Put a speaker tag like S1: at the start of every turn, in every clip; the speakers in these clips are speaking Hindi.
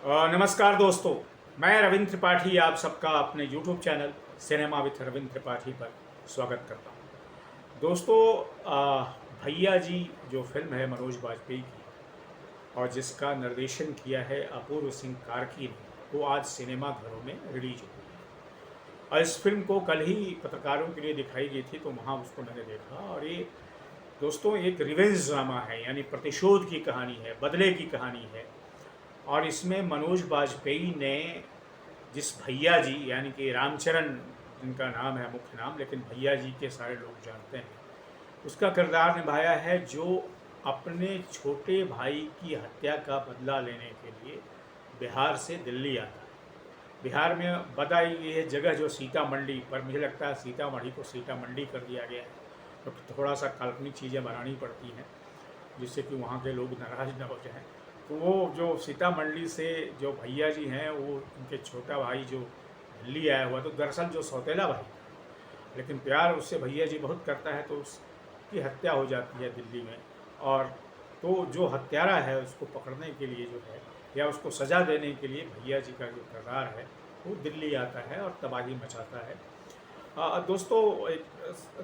S1: नमस्कार दोस्तों, मैं रविंद्र त्रिपाठी आप सबका अपने YouTube channel cinema with Ravindra Tripathi पर स्वागत करता हूं। दोस्तों, भैया जी जो फिल्म है मनोज बाजपेयी की और जिसका निर्देशन किया है अपूर्व सिंह कार्की ने, वो आज सिनेमाघरों में रिलीज हुई है। और इस फिल्म को कल ही पत्रकारों के लिए दिखाई गई थी, तो वहाँ उसको मैंने देखा। और ये दोस्तों एक रिवेंज ड्रामा है, यानी प्रतिशोध की कहानी है, बदले की कहानी है। और इसमें मनोज बाजपेयी ने जिस भैया जी यानी कि रामचरण जिनका नाम है मुख्य नाम, लेकिन भैया जी के सारे लोग जानते हैं, उसका किरदार निभाया है, जो अपने छोटे भाई की हत्या का बदला लेने के लिए बिहार से दिल्ली आता है। बिहार में बताई गई है जगह जो सीतामढ़ी, पर मुझे लगता है सीतामढ़ी को सीतामंडी कर दिया गया है, तो थोड़ा सा काल्पनिक चीज़ें बनानी पड़ती हैं जिससे कि वहाँ के लोग नाराज़ न हो जाएं। तो वो जो सीतामढ़ी से जो भैया जी हैं, वो उनके छोटा भाई जो दिल्ली आया हुआ, तो दरअसल जो सौतेला भाई था, लेकिन प्यार उससे भैया जी बहुत करता है, तो उसकी हत्या हो जाती है दिल्ली में। और तो जो हत्यारा है उसको पकड़ने के लिए जो है, या उसको सज़ा देने के लिए भैया जी का जो किरदार है वो दिल्ली आता है और तबाही मचाता है। दोस्तों, एक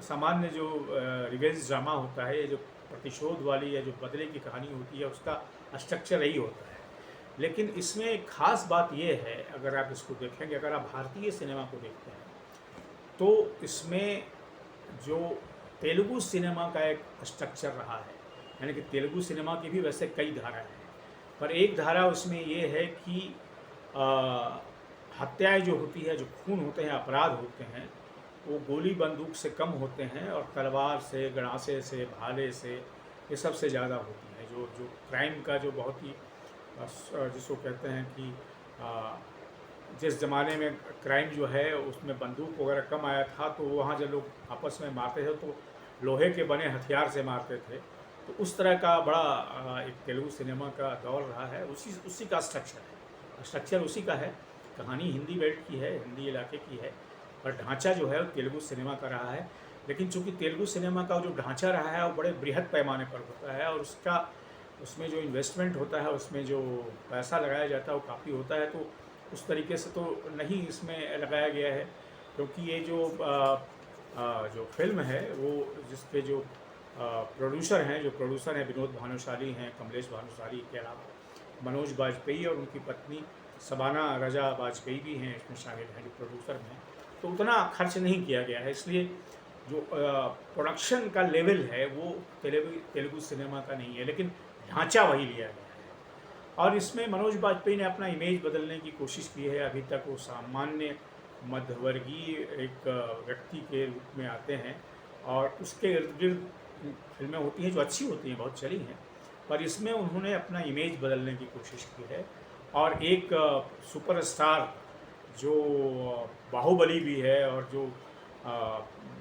S1: सामान्य जो रिवेंज ड्रामा होता है, ये जो प्रतिशोध वाली या जो बदले की कहानी होती है, उसका स्ट्रक्चर यही होता है। लेकिन इसमें एक ख़ास बात ये है, अगर आप इसको देखेंगे, अगर आप भारतीय सिनेमा को देखते हैं, तो इसमें जो तेलुगु सिनेमा का एक स्ट्रक्चर रहा है, यानी कि तेलुगु सिनेमा की भी वैसे कई धाराएं हैं, पर एक धारा उसमें ये है कि हत्याएं जो होती है, जो खून होते हैं, अपराध होते हैं, वो गोली बंदूक से कम होते हैं और तलवार से, गणासे से, भाले से, ये सबसे ज़्यादा होती है। जो जो क्राइम का जो बहुत ही जिसको कहते हैं कि अ, जिस ज़माने में क्राइम जो है उसमें बंदूक वगैरह कम आया था, तो वहाँ जब लोग आपस में मारते थे तो लोहे के बने हथियार से मारते थे। तो उस तरह का बड़ा एक तेलुगु सिनेमा का दौर रहा है, उसी उसी का स्ट्रक्चर उसी का है। कहानी हिंदी बेल्ट की है, हिंदी इलाके की है, पर ढांचा जो है वो तेलुगु सिनेमा का रहा है। लेकिन चूंकि तेलुगु सिनेमा का जो ढांचा रहा है वो बड़े बृहद पैमाने पर होता है, और उसमें जो इन्वेस्टमेंट होता है, उसमें जो पैसा लगाया जाता है वो काफ़ी होता है। तो उस तरीके से तो नहीं इसमें लगाया गया है, क्योंकि ये जो फिल्म है वो जिसके जो प्रोड्यूसर हैं विनोद भानुशाली हैं, कमलेश भानुशाली के अलावा मनोज बाजपेयी और उनकी पत्नी सबाना रजा वाजपेयी भी हैं इसमें शामिल हैं, जो प्रोड्यूसर हैं। तो उतना खर्च नहीं किया गया है, इसलिए जो प्रोडक्शन का लेवल है वो तेलुगु सिनेमा का नहीं है, लेकिन ढांचा वही लिया गया है। और इसमें मनोज बाजपेयी ने अपना इमेज बदलने की कोशिश की है। अभी तक वो सामान्य मध्यवर्गीय एक व्यक्ति के रूप में आते हैं, और उसके इर्द गिर्द फिल्में होती हैं जो अच्छी होती हैं, बहुत चली हैं, पर इसमें उन्होंने अपना इमेज बदलने की कोशिश की है। और एक सुपरस्टार जो बाहुबली भी है, और जो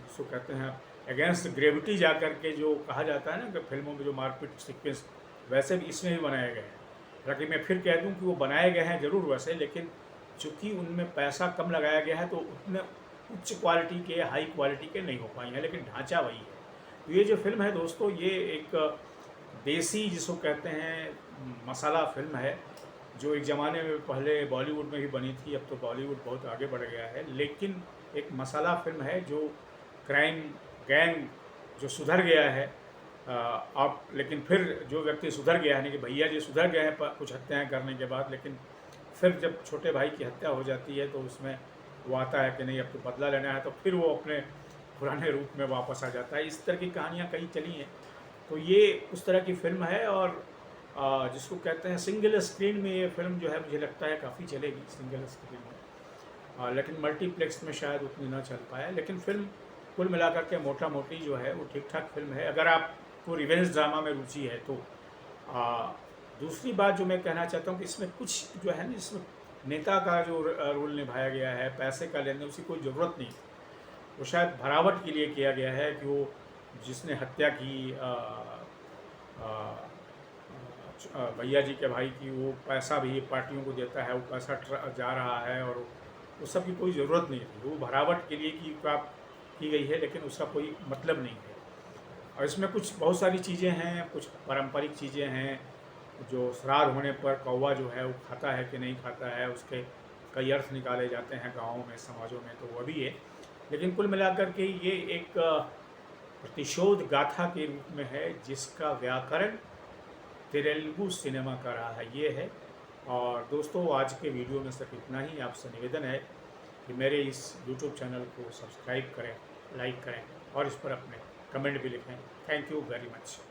S1: सो कहते हैं अगेंस्ट ग्रेविटी जा कर के जो कहा जाता है ना कि फिल्मों में जो मारपीट सीक्वेंस, वैसे भी इसमें भी बनाए गए हैं। हालांकि मैं फिर कह दूं कि वो बनाए गए हैं ज़रूर वैसे, लेकिन चूंकि उनमें पैसा कम लगाया गया है तो उतने उच्च क्वालिटी के, हाई क्वालिटी के नहीं हो पाई हैं, लेकिन ढांचा वही है। तो ये जो फिल्म है दोस्तों, ये एक देसी जिसको कहते हैं मसाला फिल्म है, जो एक ज़माने में पहले बॉलीवुड में भी बनी थी। अब तो बॉलीवुड बहुत आगे बढ़ गया है, लेकिन एक मसाला फिल्म है जो क्राइम गैंग जो सुधर गया है, अब लेकिन फिर जो व्यक्ति सुधर गया है, यानी कि भैया जी सुधर गए हैं कुछ हत्याएं करने के बाद, लेकिन फिर जब छोटे भाई की हत्या हो जाती है तो उसमें वो आता है कि नहीं अब तो बदला लेना है, तो फिर वो अपने पुराने रूप में वापस आ जाता है। इस तरह की कहानियाँ कई चली हैं। तो ये उस तरह की फिल्म है, और जिसको कहते हैं सिंगल स्क्रीन में ये फिल्म जो है मुझे लगता है काफ़ी चलेगी सिंगल स्क्रीन में, लेकिन मल्टीप्लेक्स में शायद उतनी ना चल पाए। लेकिन फिल्म कुल मिलाकर के मोटा मोटी जो है वो ठीक ठाक फिल्म है, अगर आपको रिवेंज ड्रामा में रुचि है तो। दूसरी बात जो मैं कहना चाहता हूँ कि इसमें कुछ जो है ना, इसमें नेता का जो रोल निभाया गया है, पैसे का लेन देन, उसकी कोई ज़रूरत नहीं थी। वो शायद भरावट के लिए किया गया है कि वो जिसने हत्या की भैया जी के भाई की, वो पैसा भी पार्टियों को देता है, वो पैसा जा रहा है, और वो सब की कोई ज़रूरत नहीं थी। वो भरावट के लिए की गई है, लेकिन उसका कोई मतलब नहीं है। और इसमें कुछ बहुत सारी चीज़ें हैं, कुछ पारंपरिक चीज़ें हैं, जो श्राद्ध होने पर कौवा जो है वो खाता है कि नहीं खाता है, उसके कई अर्थ निकाले जाते हैं गाँवों में, समाजों में, तो वह भी है। लेकिन कुल मिलाकर के ये एक प्रतिशोध गाथा के रूप में है, जिसका व्याकरण तेलुगु सिनेमा का रहा है, ये है। और दोस्तों, आज के वीडियो में सिर्फ इतना ही। आपसे निवेदन है कि मेरे इस यूट्यूब चैनल को सब्सक्राइब करें, लाइक करें और इस पर अपने कमेंट भी लिखें। Thank you very much.